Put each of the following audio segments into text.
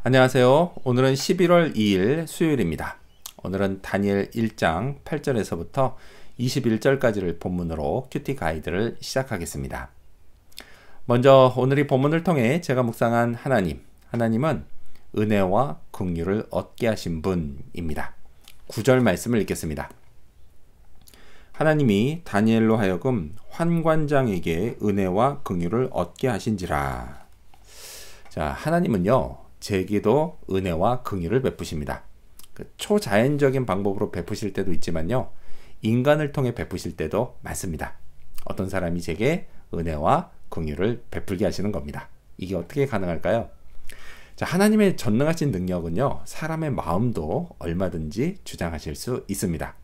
안녕하세요. 오늘은 11월 2일 수요일입니다. 오늘은 다니엘 1장 8절에서부터 21절까지를 본문으로 큐티 가이드를 시작하겠습니다. 먼저 오늘 이 본문을 통해 제가 묵상한 하나님은 은혜와 긍휼을 얻게 하신 분입니다. 9절 말씀을 읽겠습니다. 하나님이 다니엘로 하여금 환관장에게 은혜와 긍휼을 얻게 하신지라. 자, 하나님은요, 제게도 은혜와 긍휼을 베푸십니다. 초자연적인 방법으로 베푸실 때도 있지만요, 인간을 통해 베푸실 때도 많습니다. 어떤 사람이 제게 은혜와 긍휼을 베풀게 하시는 겁니다. 이게 어떻게 가능할까요? 자, 하나님의 전능하신 능력은요, 사람의 마음도 얼마든지 주장하실 수 있습니다.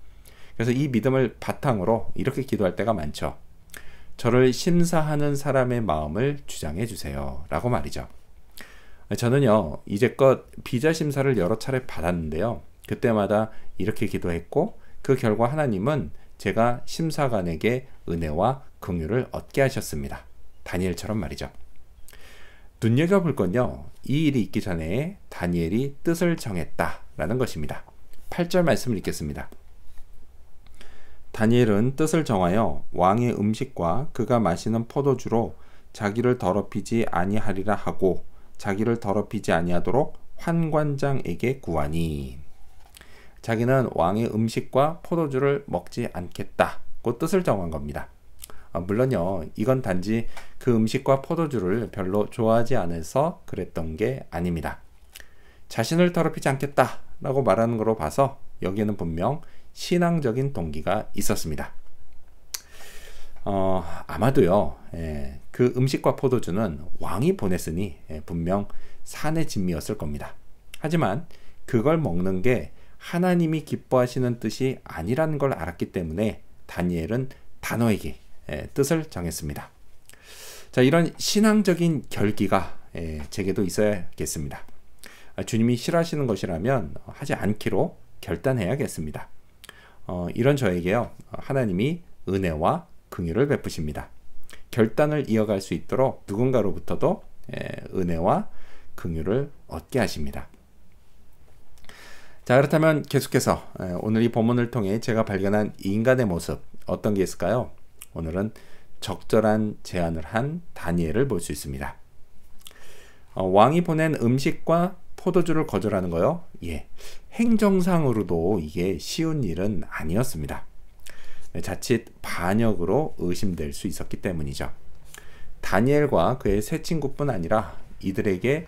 그래서 이 믿음을 바탕으로 이렇게 기도할 때가 많죠. 저를 심사하는 사람의 마음을 주장해 주세요 라고 말이죠. 저는요, 이제껏 비자 심사를 여러 차례 받았는데요, 그때마다 이렇게 기도했고, 그 결과 하나님은 제가 심사관에게 은혜와 긍휼을 얻게 하셨습니다. 다니엘처럼 말이죠. 눈여겨볼 건요, 이 일이 있기 전에 다니엘이 뜻을 정했다라는 것입니다. 8절 말씀을 읽겠습니다. 다니엘은 뜻을 정하여 왕의 음식과 그가 마시는 포도주로 자기를 더럽히지 아니하리라 하고 자기를 더럽히지 아니하도록 환관장에게 구하니. 자기는 왕의 음식과 포도주를 먹지 않겠다고 뜻을 정한 겁니다. 물론요, 이건 단지 그 음식과 포도주를 별로 좋아하지 않아서 그랬던 게 아닙니다. 자신을 더럽히지 않겠다라고 말하는 거로 봐서 여기에는 분명 신앙적인 동기가 있었습니다. 아마도요, 그 음식과 포도주는 왕이 보냈으니 분명 산의 진미였을 겁니다. 하지만 그걸 먹는 게 하나님이 기뻐하시는 뜻이 아니라는 걸 알았기 때문에 다니엘은 단호하게 뜻을 정했습니다. 자, 이런 신앙적인 결기가 제게도 있어야겠습니다. 주님이 싫어하시는 것이라면 하지 않기로 결단해야겠습니다. 이런 저에게요, 하나님이 은혜와 긍휼을 베푸십니다. 결단을 이어갈 수 있도록 누군가로부터도 은혜와 긍휼을 얻게 하십니다. 자, 그렇다면 계속해서 오늘 이 본문을 통해 제가 발견한 인간의 모습, 어떤 게 있을까요? 오늘은 적절한 제안을 한 다니엘을 볼 수 있습니다. 왕이 보낸 음식과 포도주를 거절하는 거요? 행정상으로도 이게 쉬운 일은 아니었습니다. 자칫 반역으로 의심될 수 있었기 때문이죠. 다니엘과 그의 세 친구뿐 아니라 이들에게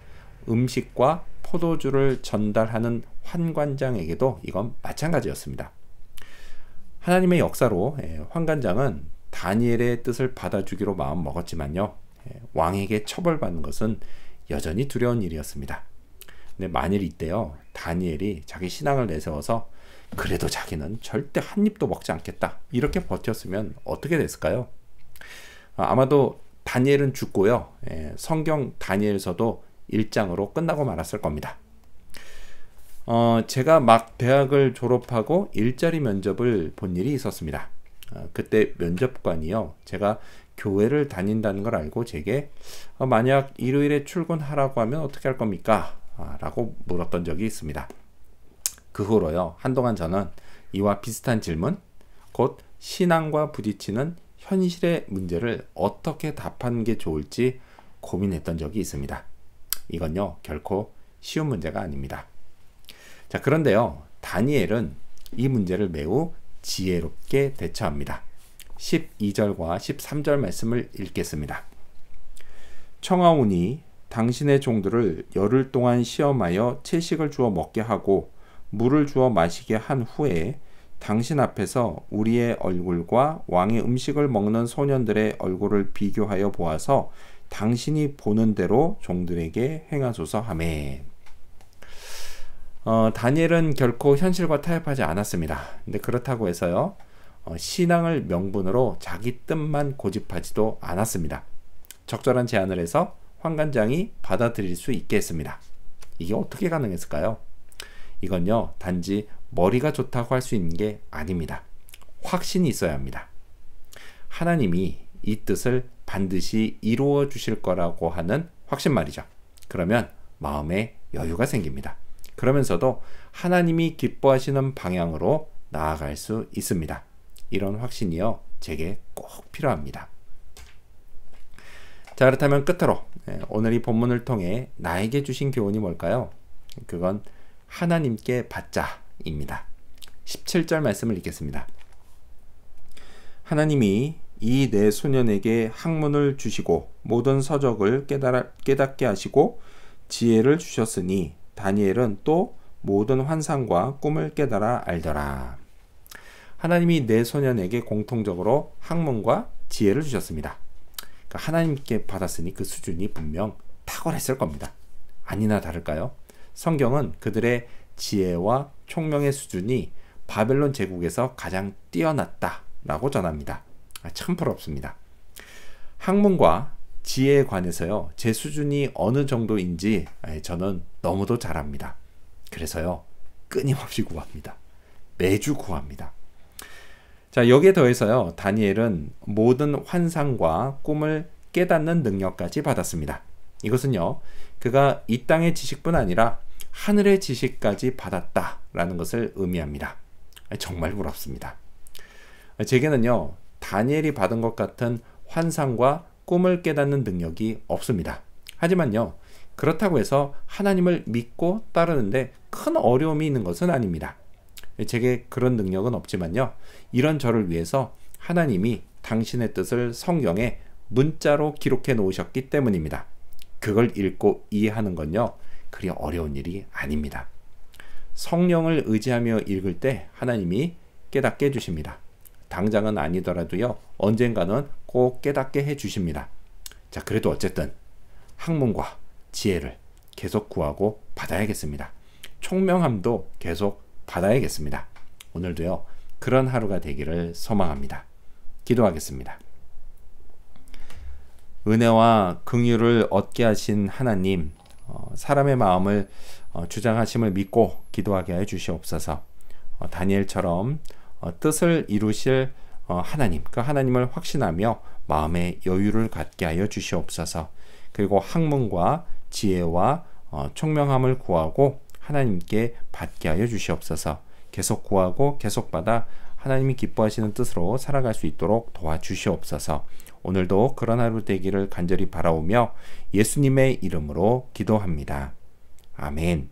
음식과 포도주를 전달하는 환관장에게도 이건 마찬가지였습니다. 하나님의 역사로 환관장은 다니엘의 뜻을 받아주기로 마음 먹었지만요, 왕에게 처벌받는 것은 여전히 두려운 일이었습니다. 근데 만일 이때요, 다니엘이 자기 신앙을 내세워서 그래도 자기는 절대 한 입도 먹지 않겠다 이렇게 버텼으면 어떻게 됐을까요? 아마도 다니엘은 죽고요, 성경 다니엘서도 1장으로 끝나고 말았을 겁니다. 제가 막 대학을 졸업하고 일자리 면접을 본 일이 있었습니다. 그때 면접관이요, 제가 교회를 다닌다는 걸 알고 제게 만약 일요일에 출근하라고 하면 어떻게 할 겁니까? 라고 물었던 적이 있습니다. 그 후로요, 한동안 저는 이와 비슷한 질문, 곧 신앙과 부딪히는 현실의 문제를 어떻게 답하는 게 좋을지 고민했던 적이 있습니다. 이건요, 결코 쉬운 문제가 아닙니다. 자, 그런데요, 다니엘은 이 문제를 매우 지혜롭게 대처합니다. 12절과 13절 말씀을 읽겠습니다. 청하오니 당신의 종들을 열흘 동안 시험하여 채식을 주어 먹게 하고 물을 주어 마시게 한 후에 당신 앞에서 우리의 얼굴과 왕의 음식을 먹는 소년들의 얼굴을 비교하여 보아서 당신이 보는 대로 종들에게 행하소서 하매. 다니엘은 결코 현실과 타협하지 않았습니다. 근데 그렇다고 해서요, 신앙을 명분으로 자기 뜻만 고집하지도 않았습니다. 적절한 제안을 해서 환관장이 받아들일 수 있게 했습니다. 이게 어떻게 가능했을까요? 이건요, 단지 머리가 좋다고 할 수 있는 게 아닙니다. 확신이 있어야 합니다. 하나님이 이 뜻을 반드시 이루어 주실 거라고 하는 확신 말이죠. 그러면 마음에 여유가 생깁니다. 그러면서도 하나님이 기뻐하시는 방향으로 나아갈 수 있습니다. 이런 확신이요, 제게 꼭 필요합니다. 자, 그렇다면 끝으로 오늘 이 본문을 통해 나에게 주신 교훈이 뭘까요? 그건 하나님께 받자입니다. 17절 말씀을 읽겠습니다. 하나님이 이 내 소년에게 학문을 주시고 모든 서적을 깨닫게 하시고 지혜를 주셨으니 다니엘은 또 모든 환상과 꿈을 깨달아 알더라. 하나님이 내 소년에게 공통적으로 학문과 지혜를 주셨습니다. 그러니까 하나님께 받았으니 그 수준이 분명 탁월했을 겁니다. 아니나 다를까요? 성경은 그들의 지혜와 총명의 수준이 바벨론 제국에서 가장 뛰어났다라고 전합니다. 참 부럽습니다. 학문과 지혜에 관해서요, 제 수준이 어느 정도인지 저는 너무도 잘 압니다. 그래서요, 끊임없이 구합니다. 매주 구합니다. 자, 여기에 더해서요, 다니엘은 모든 환상과 꿈을 깨닫는 능력까지 받았습니다. 이것은요, 그가 이 땅의 지식뿐 아니라 하늘의 지식까지 받았다라는 것을 의미합니다. 정말 부럽습니다. 제게는요, 다니엘이 받은 것 같은 환상과 꿈을 깨닫는 능력이 없습니다. 하지만요, 그렇다고 해서 하나님을 믿고 따르는데 큰 어려움이 있는 것은 아닙니다. 제게 그런 능력은 없지만요, 이런 저를 위해서 하나님이 당신의 뜻을 성경에 문자로 기록해 놓으셨기 때문입니다. 그걸 읽고 이해하는 건요, 그리 어려운 일이 아닙니다. 성령을 의지하며 읽을 때 하나님이 깨닫게 해주십니다. 당장은 아니더라도요, 언젠가는 꼭 깨닫게 해주십니다. 자, 그래도 어쨌든 학문과 지혜를 계속 구하고 받아야겠습니다. 총명함도 계속 받아야겠습니다. 오늘도요, 그런 하루가 되기를 소망합니다. 기도하겠습니다. 은혜와 긍휼을 얻게 하신 하나님, 사람의 마음을 주장하심을 믿고 기도하게 해 주시옵소서. 다니엘처럼 뜻을 이루실 하나님, 그 하나님을 확신하며 마음의 여유를 갖게 하여 주시옵소서. 그리고 학문과 지혜와 총명함을 구하고 하나님께 받게 하여 주시옵소서. 계속 구하고 계속 받아 하나님이 기뻐하시는 뜻으로 살아갈 수 있도록 도와주시옵소서. 오늘도 그런 하루 되기를 간절히 바라오며 예수님의 이름으로 기도합니다. 아멘.